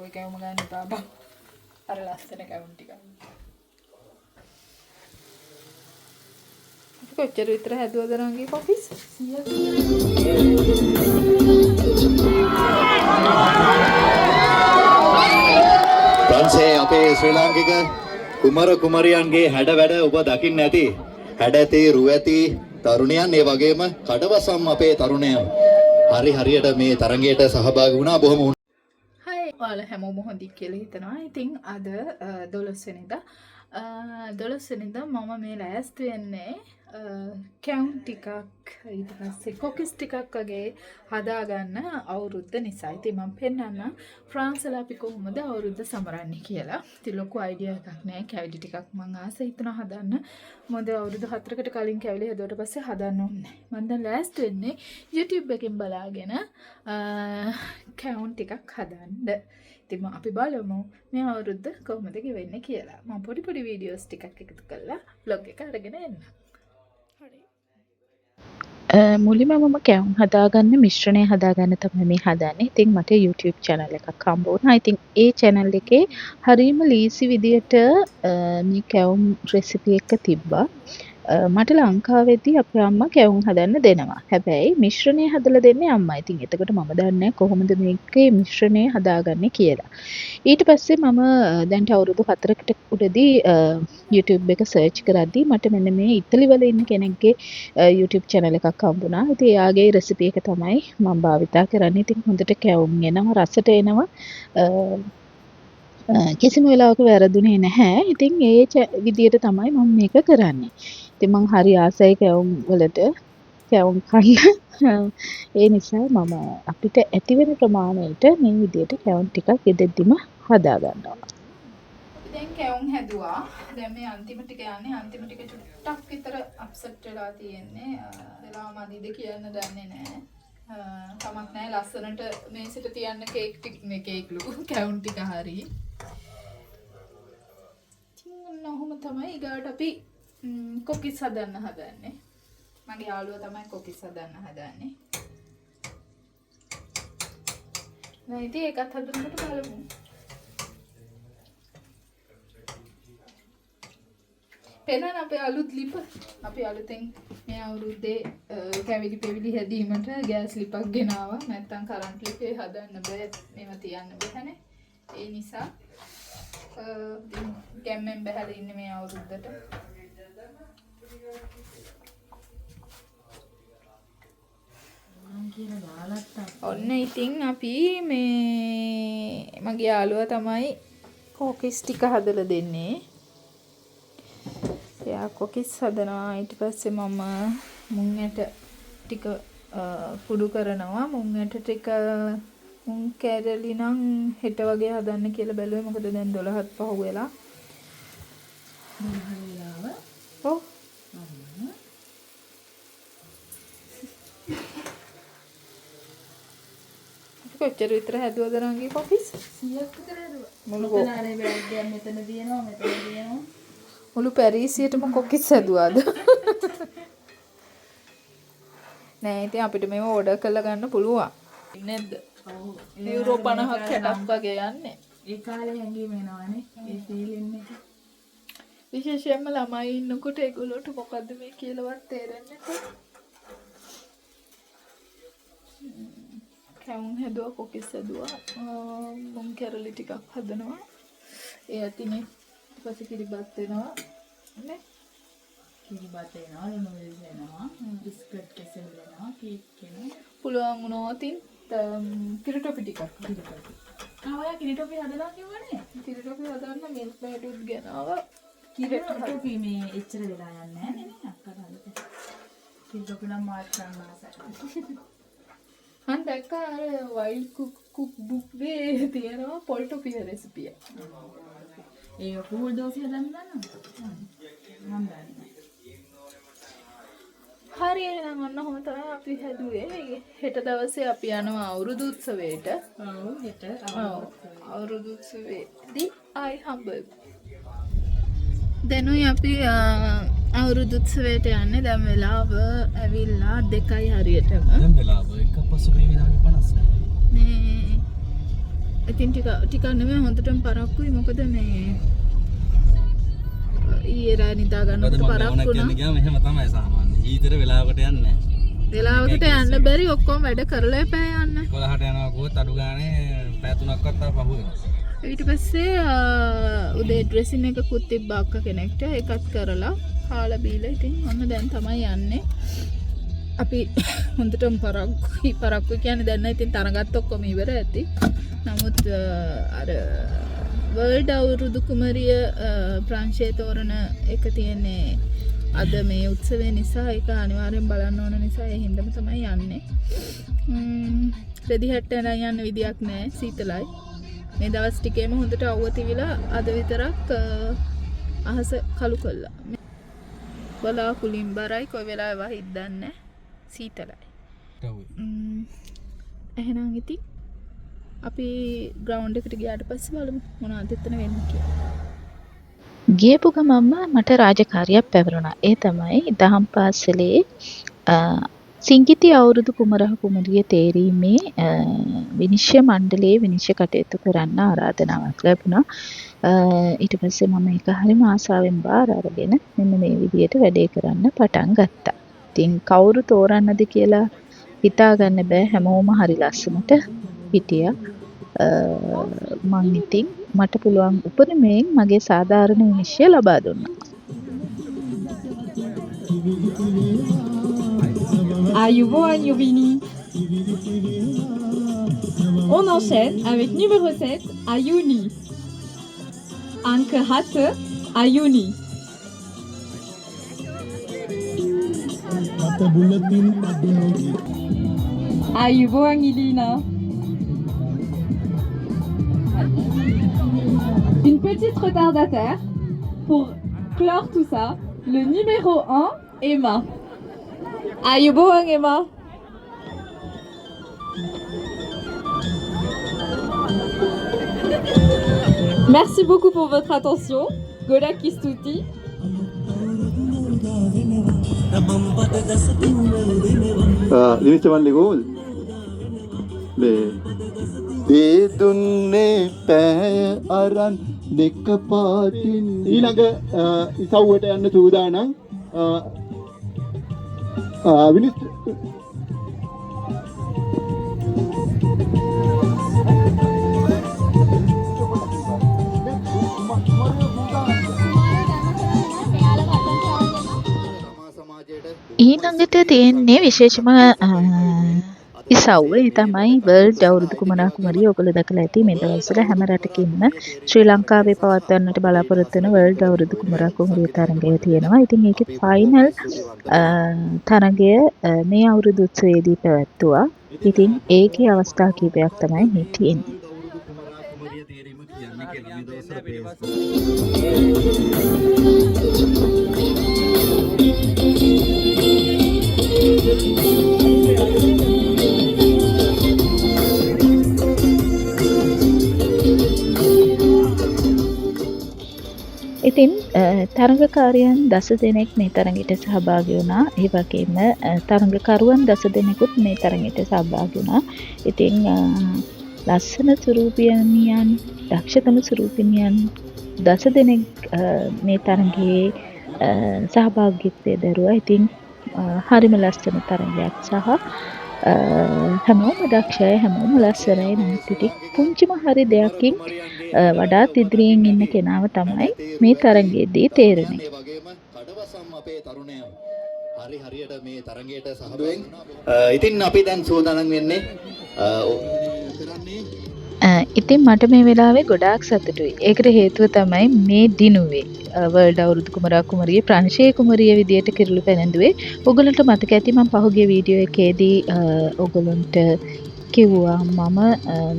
ඔය කැවුම ගන්න එපා බං. අර ලස්සන කැවුම් ටික. කොච්චර විතර හැදුවද නංගි කොෆිස්? 100ක්. අපේ ශ්‍රී ලාංකික කුමර කුමරියන්ගේ හැඩ වැඩ ඔබ දකින්න ඇති. හැඩ ඇති, රු ඇති තරුණයන්, ඒ වගේම කඩවසම් අපේ තරුණයන්. හරියට මේ තරඟයට සහභාගී වුණා. බොහොම හයි ඔයාලා හැමෝම හොඳින් කියලා හිතනවා. ඉතින් අද 12 වෙනිදා 12 වෙනිදා මම මේ ලෑස්ති වෙන්නේ කැවුම් ටිකක් ඊට පස්සේ කොකිස් ටිකක් වගේ හදාගන්න අවුරුද්ද නිසා. ඉතින් මම පෙන්නන්න ෆ්‍රාන්ස්වල අපි කොහොමද අවුරුද්ද සමරන්නේ කියලා. ඉතින් ලොකු අයිඩියා එකක් නෑ. කැවිලි ටිකක් මම ආස හිතනවා හදන්න. මොකද අවුරුදු 4කට කලින් කැවිලි හදුවට පස්සේ හදන්න ඕනේ. මම දැන් ලෑස්ති වෙන්නේ YouTube එකෙන් බලාගෙන කැවුම් ටිකක් හදන්න. ඉතින් අපි බලමු මේ අවුරුද්ද කොහොමද ගෙවෙන්නේ කියලා. මම පොඩි වීඩියෝස් ටිකක් එකතු කරලා vlog එක අරගෙන එන්න. මුලින්ම මම කැවුම් හදාගන්න මිශ්‍රණය හදාගන්න තමයි මේ හදන්නේ. ඉතින් මට YouTube channel එකක් හම්බ වුණා. ඉතින් ඒ channel එකේ හරියම ලීසි විදියට මේ කැවුම් recipe එක තිබ්බා. මට ලංකාවේදී අපේ අම්මා කැවුම් හදන්න දෙනවා. හැබැයි මිශ්‍රණය හදලා දෙන්නේ අම්මා. ඉතින් එතකොට මම දන්නේ කොහොමද මේකේ මිශ්‍රණය හදාගන්නේ කියලා. ඊට පස්සේ මම දැන් අවුරුදු 4කට උඩදී YouTube එක search කරද්දී මට මෙන්න මේ ඉතලි වල ඉන්න කෙනෙක්ගේ YouTube channel එකක් හම්බුණා. ඉතින් එයාගේ recipe එක තමයි මම භාවිතා කරන්නේ. ඉතින් හොඳට කැවුම් එනවා, රසට එනවා. කිසිම වෙලාවක වැරදුනේ නැහැ. ඉතින් ඒ විදියට තමයි මම මේක කරන්නේ. ඉතින් මං හරි ආසයි කැවුම් වලට කැවුම් කන්න. ඒ නිසා මම අපිට ඇති වෙන ප්‍රමාණයට මේ විදියට කැවුම් ටිකක් ගෙදෙද්දිම හදා ගන්නවා. දැන් කැවුම් හැදුවා. දැන් මේ අන්තිම ටික යන්නේ. අන්තිම ටික චුට්ටක් විතර අප්සෙට් වෙලා තියෙන්නේ. වෙලාව මදිද කියන්න දන්නේ නැහැ. කමක් නැහැ. ලස්සනට මේසෙට තියන්න කේක් ටික මේ කේක්ලු කැවුම් ටික හරි. ඔහොම තමයි ඊගාට අපි කොකිස් හදන්න හදන්නේ. මගේ යාළුවා තමයි කොකිස් හදන්න හදන්නේ. දැන් ඉතින් ඒකත් හදන්නට බලමු. පෙන්නන අපේ අලුත් ලිප. අපි අලුතෙන් මේ අවුරුද්දේ කැවිලි පෙවිලි හැදීමට ගෑස් ලිපක් ගෙනාවා. නැත්තම් කරන්ට් ලිපේ හදන්න බෑ. මේව තියන්න බෑනේ. ඒ නිසා ගැම්මෙන් බහැලා ඉන්නේ මේ අවුරුද්දට. ඔන්න ඉතින් අපි මේ මගේ යාළුවා තමයි කොකිස් ටික හදලා දෙන්නේ. එයා කොකිස් හදනවා. ඊට පස්සේ මම මුං ඇට ටික කුඩු කරනවා. මුං ඇට ටික මුං කැරලි නම් හෙට වගේ හදන්න කියලා බැලුවේ. මොකද දැන් 12ත් පහු වෙලා. ඔව්. කොච්චර විතර හැදුවද නංගි කොෆිස්? 100ක් විතර හැදුවා. මුළු කොතනානේ බෑග් එකක් මෙතන දිනනවා මෙතන දිනනවා. මුළු පැරිසියටම කොකිස් හැදුවාද? නෑ ඉතින් අපිට මේව ඕඩර් කරලා ගන්න පුළුවන්. නේද? ඔව්. යුරෝ 50ක් 60ක් වගේ යන්නේ. ඒ කාලේ හැංගීම එනවනේ. ඒ ෆීලින් එක. විශේෂයෙන්ම ළමයි ඉන්නකොට ඒගොල්ලන්ට මොකද්ද මේ කියලාවත් තේරෙන්නේ නැහැ. කැවුම් හැදුවා, කොකිස් හැදුවා. මුං කැරලි ටිකක් හදනවා. ඒ ඇතිනේ ඊට පස්සේ කිරිබත් වෙනවා. නේ? කිරිබත් වෙනවා, නූඩල්ස් වෙනවා, බිස්කට් කෙසෙල් වෙනවා, කේක් වෙනවා. පුළුවන් වුණොත් කිරිටොපි ටිකක්. කිරිටොපි. ඔයා කිරිටොපි හදලා කිව්වනේ. කිරිටොපි හදන්න මිල්ක් බෑඩුත් ගෙනාවා. කිරිටොපි මේ එච්චර වෙලා යන්නේ නැහැ නේ අක්කා හදලා. කිරිටොපි නම් මාත් ගන්න ආසයි. මම දැක්කා අර වයිල්ඩ් කුක් බුක් එකේ තියෙනවා පොල්ටොපිය රෙසිපිය. ඒක ෆූල් දෝසිය දන්නවද? මම දන්නේ. හරි එහෙනම් ඔන්න ඔහොම තමයි අපි හැදුවේ. හෙට දවසේ අපි යනවා අවුරුදු උත්සවයට. ඔව් හෙට අවුරුදු උත්සවයේදී ආයි හම්බෙමු. දැනුයි අපි අවුරුදු උත්සවයට යන්නේ. දැන් වෙලාව ඇවිල්ලා 2යි හරියටම. දැන් වෙලාව 1:50 මේ ඉතින් ටිකක් නෙමෙයි හොඳටම පරක්කුයි. මොකද මේ ඊයේ රෑ නිදා ගන්නකොට පරක්කු වුණා. ගියාම එහෙම තමයි සාමාන්‍ය. ජීවිතේ වෙලාවකට යන්නේ නැහැ. වෙලාවකට යන්න බැරි ඔක්කොම වැඩ කරලා එපා යන්න. 11ට යනවා කිව්වොත් අඩු ගානේ පැය 3ක්වත් තා පහු වෙනවා. ඊට පස්සේ උදේ ඩ්‍රෙසින් එකකුත් තිබ්බා අක්කා කෙනෙක්ට. ඒකත් කරලා කාලා බීලා ඉතින් ඔන්න දැන් තමයි යන්නේ. අපි හොඳටම පරක්කු කියන්නේ දැන් නම් ඉතින් තරගත් ඔක්කොම ඉවර ඇති. නමුත් අර වර්ල්ඩ් අවුරුදු කුමරිය ප්‍රංශයේ තෝරන එක තියෙන්නේ අද මේ උත්සවය නිසා. ඒක අනිවාර්යෙන් බලන්න ඕන නිසා ඒ හින්දාම තමයි යන්නේ. රෙදි හැට්ටෙන් යන්න විදියක් නැහැ. සීතලයි. මේ දවස් ටිකේම හොඳට අවුව තිවිලා අද විතරක් අහස කළු කළා. බලාකුලින් බරයි කොයි වෙලාවෙ වහිද්ද දන්නේ. සීතලයි. එහෙනම් ඉතින් අපි ග්‍රවුන්ඩ් එකට ගියාට පස්සේ බලමු මොනවද එතන වෙන්නේ කියලා. ගියපු ගමන්ම මට රාජකාරියක් පැවරුණා. ඒ තමයි දහම් පාසලේ සිංගිති අවුරුදු කුමරහ කුමරිය තේරීමේ විනිශ්චය මණ්ඩලයේ විනිශ්චය කටයුතු කරන්න ආරාධනාවක් ලැබුණා. ඊට පස්සේ මම ඒක හරිම ආසාවෙන් බාර අරගෙන මෙන්න මේ විදිහට වැඩේ කරන්න පටන් ගත්තා. ඉතින් කවුරු තෝරන්නද කියලා හිතා ගන්න බෑ. හැමෝම හරි ලස්සනට හිටියා. මං ඉතින් මට පුළුවන් උපරිමයෙන් මගේ සාධාරණ විනිශ්චය ලබා දුන්නා. Ayuboan Yovini. On enchaîne avec numéro 7, Ayuni. Anke Hatte, Ayuni. Ayuboan Ilina. Une petite retardataire pour clore tout ça. Le numéro 1, Emma. Ayuboan Emma. Merci beaucoup pour votre attention. Goda Kistuti. දිනිච්ච මල්ලි කොහොමද? දේ දුන්නේ පෑය අරන් දෙක පාටින් ඊළඟ ඉසව්වට යන්න සූදානම් විනිශ්චය ඊළඟට තියෙන්නේ විශේෂම ඉසව්ව. ඒ තමයි වර්ල්ඩ් අවුරුදු කුමරා කුමරිය. ඔයගොල්ලෝ දැකලා ඇති මේ දවස්වල හැම රටකින්ම ශ්‍රී ලංකාවේ පවත්වන්නට බලාපොරොත්තු වෙන වර්ල්ඩ් අවුරුදු කුමරා කුමරිය තරඟය තියෙනවා. ඉතින් ඒකේ ෆයිනල් තරඟය මේ අවුරුදු උත්සවයේදී පැවැත්වුවා. ඉතින් ඒකේ අවස්ථා කීපයක් තමයි මේ තියෙන්නේ. ඉතින් තරඟකාරයන් 10 දෙනෙක් මේ තරඟයට සහභාගී වුණා. ඒ වගේම තරඟකරුවන් 10 දෙනෙකුත් මේ තරඟයට සහභාගී වුණා. ඉතින් ලස්සන සුරූපිනියන්, දක්ෂතම සුරූපිනියන් 10 දෙනෙක් මේ තරඟයේ සහභාගීත්වය දරුවා. ඉතින් හරිම ලස්සන තරඟයක් සහ හැමෝම දක්ෂයි, හැමෝම ලස්සනයි. නමුත් ඉතින් පුංචිම හරි දෙයකින් වඩාත් ඉදිරියෙන් ඉන්න කෙනාව තමයි මේ තරඟයේදී තේරෙන්නේ. හරි හරියට මේ තරඟයට සහභාගී වෙනවා. ඉතින් අපි දැන් සූදානම් වෙන්නේ ඉතින් මට මේ වෙලාවේ ගොඩාක් සතුටුයි. ඒකට හේතුව තමයි මේ දිනුවේ වර්ල්ඩ් අවුරුදු කුමරා කුමරිය ප්‍රංශයේ කුමරිය විදියට කිරුළු පැනඳුවේ. ඔයගලන්ට මතක ඇති මම පහුගිය වීඩියෝ එකේදී ඔයගලන්ට කිව්වා මම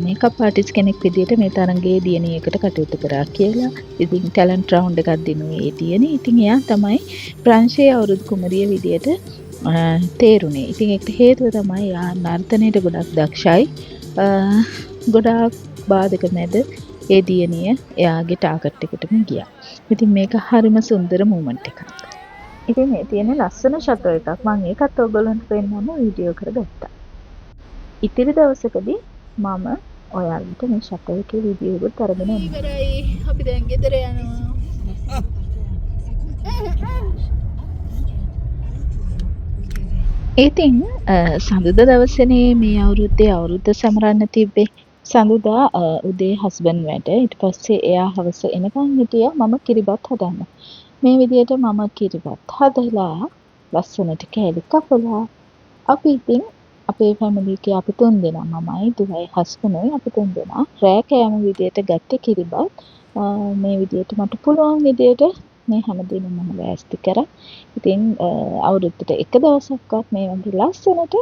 මේකප් ආටිස්ට් කෙනෙක් විදියට මේ තරඟයේ දියණියකට කටයුතු කරා කියලා. ඉතින් ටැලන්ට් රවුන්ඩ් එකක් දිනුවේ ඒ දියණිය. ඉතින් එයා තමයි ප්‍රංශයේ අවුරුදු කුමරිය විදියට තේරුනේ. ඉතින් ඒකට හේතුව තමයි එයා නර්තනයට ගොඩක් දක්ෂයි. ගොඩාක් බාධක මැද ඒ දියණිය එයාගේ ටාගට් එකටම ගියා. ඉතින් මේක හරිම සුන්දර මොමන්ට් එකක්. ඉතින් මේ තියෙන ලස්සන ෂටර් එකක් මම ඒකත් ඔයගොල්ලන්ට පෙන්නන්න වීඩියෝ කරගත්තා. ඉතිරි දවසකදී මම ඔයාලට මේ ෂටර් එකේ වීඩියෝ එකත් අරගෙන එන්න. ඉවරයි. අපි දැන් ගෙදර යනවා. ඉතින් සඳුද දවසනේ මේ අවුරුද්දේ අවුරුද්ද සමරන්න තිබ්බේ. සඳුදා උදේ හස්බන්ඩ් වැඩ. ඊට පස්සේ එයා හවස එනකන් හිටියා මම කිරිබත් හදන්න. මේ විදියට මම කිරිබත් හදලා ලස්සනට කෑලි කපලා අපි ඉතින් අපේ ෆැමිලි එකේ අපි 3 දෙනා මමයි දුවයි හස්බන්ඩ්යි අපි 3 දෙනා රෑ කෑම විදියට ගත්තේ කිරිබත්. මේ විදියට මට පුළුවන් විදියට මේ හැමදේම මම ලෑස්ති කරා. ඉතින් අවුරුද්දට එක දවසක්වත් මේ වගේ ලස්සනට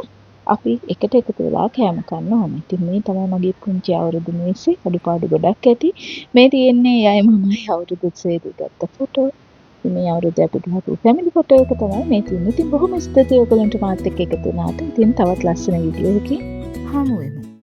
අපි එකට එකතු වෙලා කෑම කන්න ඕනේ. ඉතින් මේ තමයි මගේ පුංචි අවුරුදු මේසේ. අඩුපාඩු ගොඩක් ඇති. මේ තියෙන්නේ යයි මමයි අවුරුදු උත්සවයේදී ගත්ත ෆොටෝ. මේ අවුරුද්දේ අපි ගහපු ෆැමිලි ෆොටෝ එක තමයි මේ තියෙන්නේ. ඉතින් බොහොම ස්තුතියි ඔයගලන්ට මාත් එක්ක එකතු වුණාට. ඉතින් තවත් ලස්සන වීඩියෝ එකකින් හමු වෙමු.